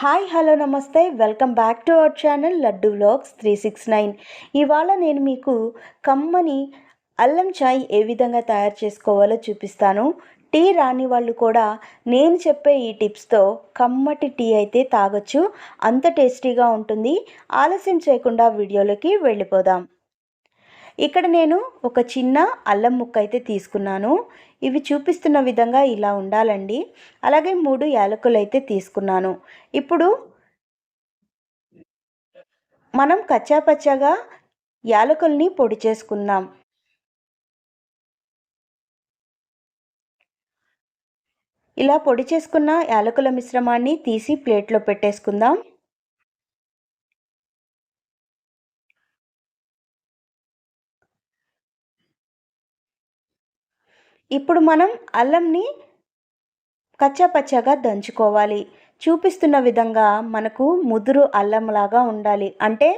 Hi hello నమస్తే welcome back to our channel laddu vlogs 369. ఇవాళ నేను మీకు కమ్మని అల్లం చాయ్ ఏ విధంగా తయారు చేసుకోవాలో చూపిస్తాను. టీ రాని వాళ్ళు కూడా నేను చెప్పే ఈ టిప్స్తో కమ్మటి టీ అయితే తాగొచ్చు. అంత టేస్టీగా ఉంటుంది. ఆలస్యం చేయకుండా వీడియోలోకి వెళ్ళిపోదాం. ఇక్కడ నేను ఒక చిన్న అల్లం ముక్క అయితే తీసుకున్నాను. ఇవి చూపిస్తున్న విధంగా ఇలా ఉండాలండి. అలాగే 3 యాలకులు అయితే తీసుకున్నాను. ఇప్పుడు మనం కచ్చాపచ్చాగా యాలకుల్ని పొడి చేసుకుందాం. ఇలా పొడి చేసుకున్న యాలకుల మిశ్రమాన్ని తీసి ప్లేట్లో పెట్టేసుకుందాం. ఇప్పుడు మనం అల్లంని కచ్చాపచ్చాగా దంచుకోవాలి. చూపిస్తున్న విధంగా మనకు ముదురు అల్లంలాగా ఉండాలి. అంటే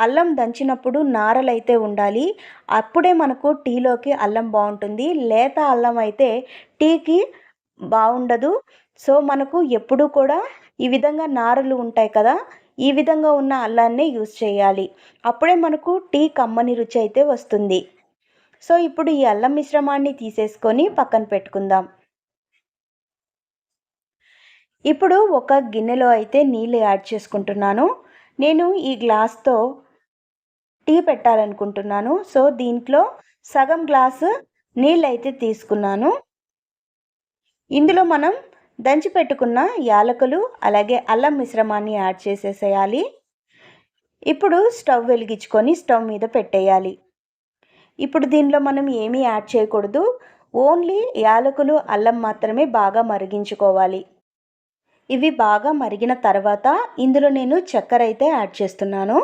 అల్లం దంచినప్పుడు నారలైతే ఉండాలి. అప్పుడే మనకు టీలోకి అల్లం బాగుంటుంది. లేత అల్లం అయితే టీకి బాగుండదు. సో మనకు ఎప్పుడు కూడా ఈ విధంగా నారలు ఉంటాయి కదా, ఈ విధంగా ఉన్న అల్లాన్నే యూజ్ చేయాలి. అప్పుడే మనకు టీ కమ్మని రుచి అయితే వస్తుంది. సో ఇప్పుడు ఈ అల్లం మిశ్రమాన్ని తీసేసుకొని పక్కన పెట్టుకుందాం. ఇప్పుడు ఒక గిన్నెలో అయితే నీళ్ళు యాడ్ చేసుకుంటున్నాను. నేను ఈ గ్లాస్తో టీ పెట్టాలనుకుంటున్నాను. సో దీంట్లో సగం గ్లాసు నీళ్ళు అయితే తీసుకున్నాను. ఇందులో మనం దంచి పెట్టుకున్న యాలకులు అలాగే అల్లం మిశ్రమాన్ని యాడ్ చేసేసేయాలి. ఇప్పుడు స్టవ్ వెలిగించుకొని స్టవ్ మీద పెట్టేయాలి. ఇప్పుడు దీనిలో మనం ఏమీ యాడ్ చేయకూడదు. ఓన్లీ యాలకులు అల్లం మాత్రమే బాగా మరిగించుకోవాలి. ఇవి బాగా మరిగిన తర్వాత ఇందులో నేను చక్కెర అయితే యాడ్ చేస్తున్నాను.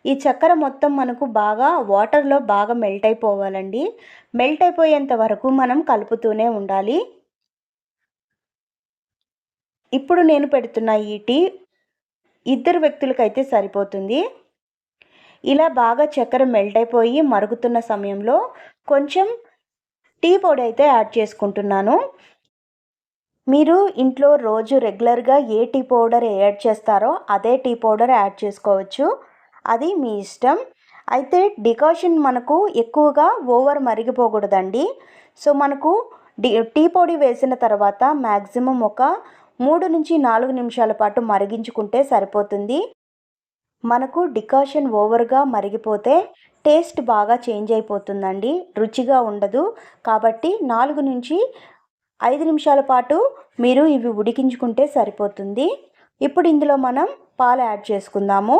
ఈ చక్కెర మొత్తం మనకు బాగా వాటర్లో బాగా మెల్ట్ అయిపోవాలండి. మెల్ట్ అయిపోయేంత వరకు మనం కలుపుతూనే ఉండాలి. ఇప్పుడు నేను పెడుతున్న ఈ టీ 2 వ్యక్తులకైతే సరిపోతుంది. ఇలా బాగా చక్కెర మెల్ట్ అయిపోయి మరుగుతున్న సమయంలో కొంచెం టీ పొడి అయితే యాడ్ చేసుకుంటున్నాను. మీరు ఇంట్లో రోజు రెగ్యులర్గా ఏ టీ పౌడర్ యాడ్ చేస్తారో అదే టీ పౌడర్ యాడ్ చేసుకోవచ్చు. అది మీ ఇష్టం. అయితే డికాషన్ మనకు ఎక్కువగా ఓవర్ మరిగిపోకూడదండి. సో మనకు టీ పొడి వేసిన తర్వాత మ్యాక్సిమం ఒక 3 నుంచి 4 నిమిషాల పాటు మరిగించుకుంటే సరిపోతుంది. మనకు డికాషన్ ఓవర్గా మరిగిపోతే టేస్ట్ బాగా చేంజ్ అయిపోతుందండి, రుచిగా ఉండదు. కాబట్టి 4 నుంచి 5 నిమిషాల పాటు మీరు ఇవి ఉడికించుకుంటే సరిపోతుంది. ఇప్పుడు ఇందులో మనం పాలు యాడ్ చేసుకుందాము.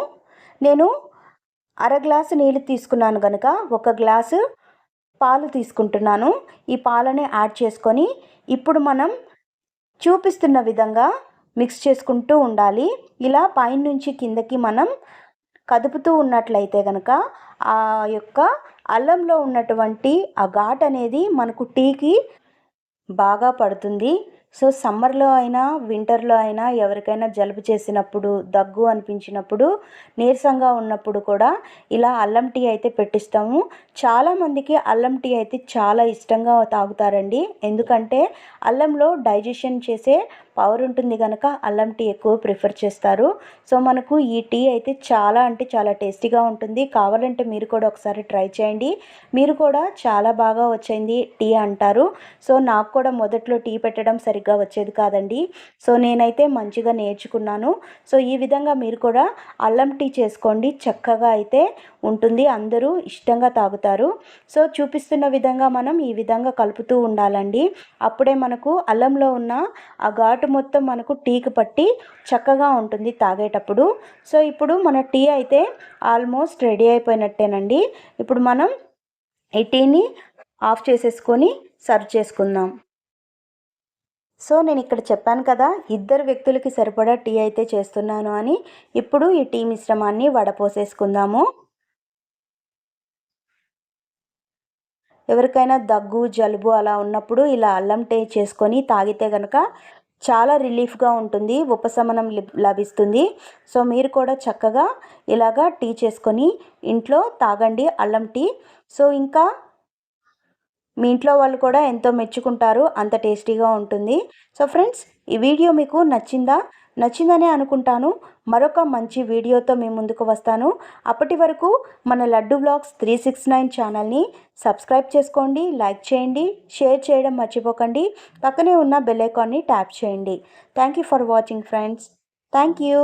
నేను అర గ్లాసు నీళ్ళు తీసుకున్నాను కనుక 1 గ్లాసు పాలు తీసుకుంటున్నాను. ఈ పాలని యాడ్ చేసుకొని ఇప్పుడు మనం చూపిస్తున్న విధంగా మిక్స్ చేసుకుంటూ ఉండాలి. ఇలా పైన నుంచి కిందకి మనం కదుపుతూ ఉన్నట్లయితే కనుక ఆ యొక్క అల్లంలో ఉన్నటువంటి ఆ ఘాట్ అనేది మనకు టీకి బాగా పడుతుంది. సో సమ్మర్లో అయినా వింటర్లో అయినా ఎవరికైనా జలుబు చేసినప్పుడు, దగ్గు అనిపించినప్పుడు, నీరసంగా ఉన్నప్పుడు కూడా ఇలా అల్లం టీ అయితే పెట్టిస్తాము. చాలామందికి అల్లం టీ అయితే చాలా ఇష్టంగా తాగుతారండి. ఎందుకంటే అల్లంలో డైజెషన్ చేసే పవర్ ఉంటుంది కనుక అల్లం టీ ఎక్కువ ప్రిఫర్ చేస్తారు. సో మనకు ఈ టీ అయితే చాలా అంటే చాలా టేస్టీగా ఉంటుంది. కావాలంటే మీరు కూడా ఒకసారి ట్రై చేయండి. మీరు కూడా చాలా బాగా వచ్చింది టీ అంటారు. సో నాకు కూడా మొదట్లో టీ పెట్టడం సరిగ్గా వచ్చేది కాదండి. సో నేనైతే మంచిగా నేర్చుకున్నాను. సో ఈ విధంగా మీరు కూడా అల్లం టీ చేసుకోండి. చక్కగా అయితే ఉంటుంది. అందరూ ఇష్టంగా తాగుతారు. సో చూపిస్తున్న విధంగా మనం ఈ విధంగా కలుపుతూ ఉండాలండి. అప్పుడే మనకు అల్లంలో ఉన్న ఆ ఘాటు మొత్తం మనకు టీకి పట్టి చక్కగా ఉంటుంది తాగేటప్పుడు. సో ఇప్పుడు మన టీ అయితే ఆల్మోస్ట్ రెడీ అయిపోయినట్టేనండి. ఇప్పుడు మనం ఈ టీని ఆఫ్ చేసేసుకొని సర్వ్ చేసుకుందాం. సో నేను ఇక్కడ చెప్పాను కదా 2 వ్యక్తులకి సరిపడా టీ అయితే చేస్తున్నాను అని. ఇప్పుడు ఈ టీ మిశ్రమాన్ని వడపోసేసుకుందాము. ఎవరికైనా దగ్గు జలుబు అలా ఉన్నప్పుడు ఇలా అల్లం టీ చేసుకొని తాగితే కనుక చాలా రిలీఫ్గా ఉంటుంది, ఉపశమనం లభిస్తుంది. సో మీరు కూడా చక్కగా ఇలాగా టీ చేసుకొని ఇంట్లో తాగండి అల్లం టీ. సో ఇంకా మీ ఇంట్లో వాళ్ళు కూడా ఎంతో మెచ్చుకుంటారు, అంత టేస్టీగా ఉంటుంది. సో ఫ్రెండ్స్, ఈ వీడియో మీకు నచ్చిందనే అనుకుంటాను. మరొక మంచి వీడియోతో మీ ముందుకు వస్తాను. అప్పటి వరకు మన లడ్డు వ్లాగ్స్ 369 ఛానల్ని సబ్స్క్రైబ్ చేసుకోండి, లైక్ చేయండి, షేర్ చేయడం మర్చిపోకండి. పక్కనే ఉన్న బెల్ ఐకాన్ని ట్యాప్ చేయండి. Thank you for watching friends. Thank you.